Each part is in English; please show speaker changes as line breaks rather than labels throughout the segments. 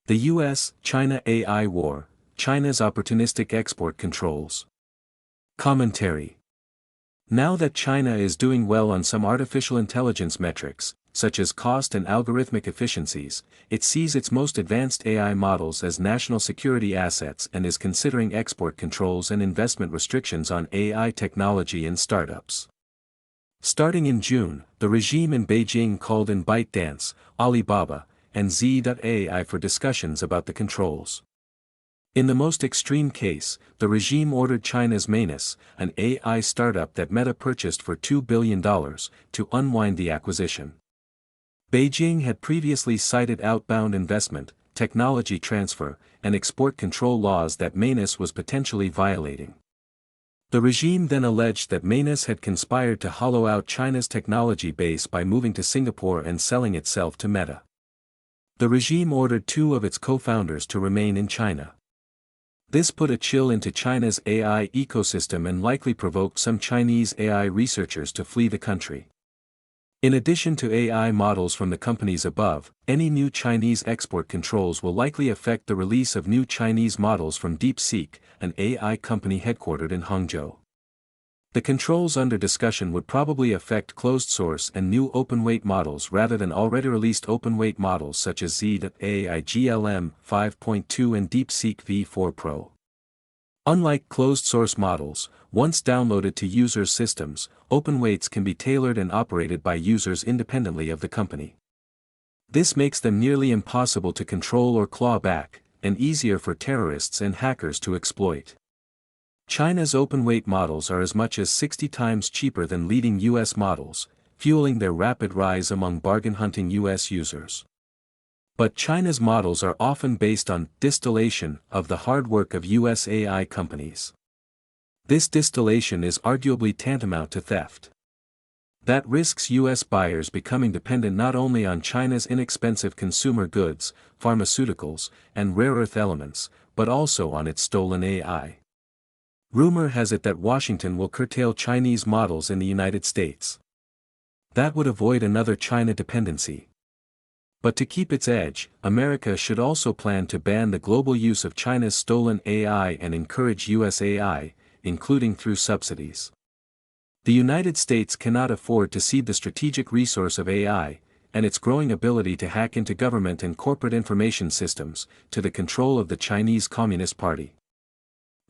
The US-China AI War, China's Opportunistic Export Controls. Commentary. Now that China is doing well on some artificial intelligence metrics, such as cost and algorithmic efficiencies, it sees its most advanced AI models as national security assets and is considering export controls and investment restrictions on AI technology and startups. Starting in June, the regime in Beijing called in ByteDance, Alibaba, and Z.AI for discussions about the controls. In the most extreme case, the regime ordered China's Manus, an AI startup that Meta purchased for $2 billion, to unwind the acquisition. Beijing had previously cited outbound investment, technology transfer, and export control laws that Manus was potentially violating. The regime then alleged that Manus had conspired to hollow out China's technology base by moving to Singapore and selling itself to Meta. The regime ordered 2 of its co-founders to remain in China. This put a chill into China's AI ecosystem and likely provoked some Chinese AI researchers to flee the country. In addition to AI models from the companies above, any new Chinese export controls will likely affect the release of new Chinese models from DeepSeek, an AI company headquartered in Hangzhou. The controls under discussion would probably affect closed-source and new open-weight models rather than already released open-weight models such as Z.AI GLM 5.2 and DeepSeek V4 Pro. Unlike closed-source models, once downloaded to users' systems, open-weights can be tailored and operated by users independently of the company. This makes them nearly impossible to control or claw back, and easier for terrorists and hackers to exploit. China's open-weight models are as much as 60 times cheaper than leading US models, fueling their rapid rise among bargain-hunting US users. But China's models are often based on distillation of the hard work of US AI companies. This distillation is arguably tantamount to theft. That risks US buyers becoming dependent not only on China's inexpensive consumer goods, pharmaceuticals, and rare earth elements, but also on its stolen AI. Rumor has it that Washington will curtail Chinese models in the United States. That would avoid another China dependency. But to keep its edge, America should also plan to ban the global use of China's stolen AI and encourage US AI, including through subsidies. The United States cannot afford to cede the strategic resource of AI, and its growing ability to hack into government and corporate information systems, to the control of the Chinese Communist Party.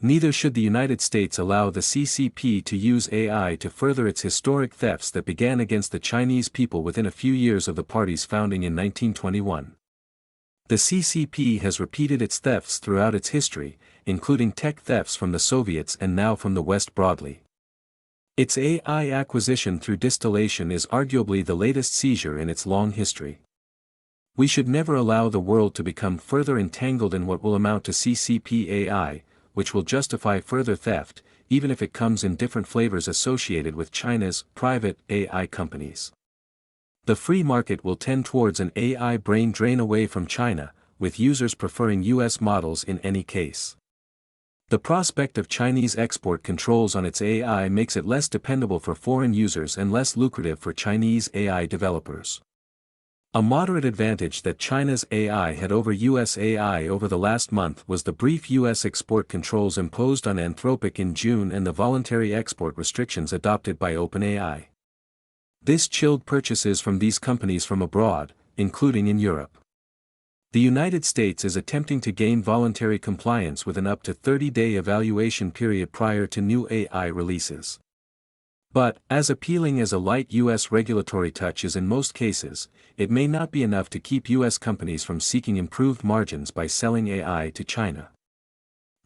Neither should the United States allow the CCP to use AI to further its historic thefts that began against the Chinese people within a few years of the party's founding in 1921. The CCP has repeated its thefts throughout its history, including tech thefts from the Soviets and now from the West broadly. Its AI acquisition through distillation is arguably the latest seizure in its long history. We should never allow the world to become further entangled in what will amount to CCP AI, which will justify further theft, even if it comes in different flavors associated with China's private AI companies. The free market will tend towards an AI brain drain away from China, with users preferring US models in any case. The prospect of Chinese export controls on its AI makes it less dependable for foreign users and less lucrative for Chinese AI developers. A moderate advantage that China's AI had over US AI over the last month was the brief US export controls imposed on Anthropic in June and the voluntary export restrictions adopted by OpenAI. This chilled purchases from these companies from abroad, including in Europe. The United States is attempting to gain voluntary compliance with an up to 30-day evaluation period prior to new AI releases. But, as appealing as a light US regulatory touch is in most cases, it may not be enough to keep US companies from seeking improved margins by selling AI to China.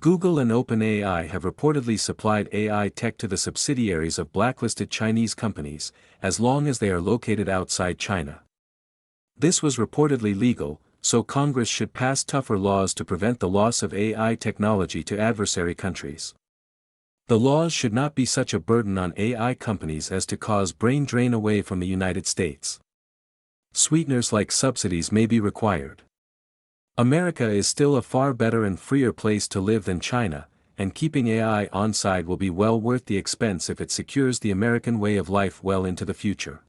Google and OpenAI have reportedly supplied AI tech to the subsidiaries of blacklisted Chinese companies, as long as they are located outside China. This was reportedly legal, so Congress should pass tougher laws to prevent the loss of AI technology to adversary countries. The laws should not be such a burden on AI companies as to cause brain drain away from the United States. Sweeteners like subsidies may be required. America is still a far better and freer place to live than China, and keeping AI on side will be well worth the expense if it secures the American way of life well into the future.